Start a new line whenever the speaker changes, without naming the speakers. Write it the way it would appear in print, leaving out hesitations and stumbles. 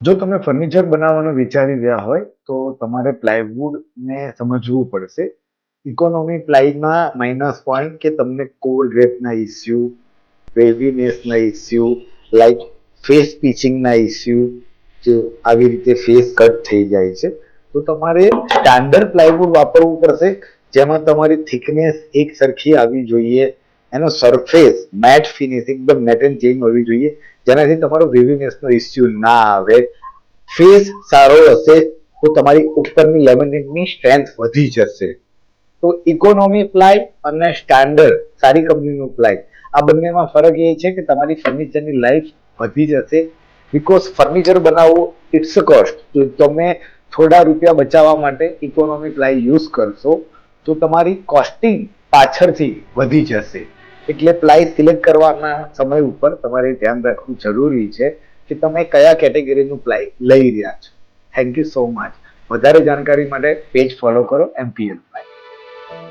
જો તમે ફર્નિચર બનાવવાનું વિચારી રહ્યા હોય તો તમારે પ્લાયવુડ ને સમજવું પડશે. ઇકોનોમી પ્લાયના માઇનસ પોઈન્ટ કે તમને કોલ્ડ રેટના ઇસ્યુ, વેવીનેસના ઇસ્યુ, લાઈક ફેસ પીચિંગના ઇસ્યુ, જે આવી રીતે ફેસ કટ થઈ જાય છે, તો તમારે સ્ટાન્ડર્ડ પ્લાયવુડ વાપરવું પડશે, જેમાં તમારી થિકનેસ એક સરખી આવી જોઈએ, એનો સરફેસ મેટ ફિનિશ એકદમ મેટ એન્ડ ક્લીન હોવી જોઈએ, જેનાથી તમારો વેવીનેસનો ઇસ્યુ ના આવે. ફેસ સારો હશે તો તમારી ઉપરની લેમિનેટની સ્ટ્રેન્થ વધી જશે. તો ઇકોનોમી પ્લાય અને સ્ટાન્ડર્ડ સારી કંપનીનું પ્લાય, આ બંનેમાં ફરક એ છે કે તમારી ફર્નિચરની લાઈફ વધી જશે. બીકોઝ ફર્નિચર બનાવવું ઇટ્સ અ કોસ્ટ. તો તમે થોડા રૂપિયા બચાવવા માટે ઇકોનોમી પ્લાય યુઝ કરશો તો તમારી કોસ્ટિંગ પાછળથી વધી જશે. એટલે પ્લાય સિલેક્ટ કરવાના સમય ઉપર તમારે ધ્યાન રાખવું જરૂરી છે કે તમે કયા કેટેગરીનું પ્લાય લઈ રહ્યા છો. Thank you so much. વધારે જાણકારી માટે પેજ ફોલો કરો એમપીએલ.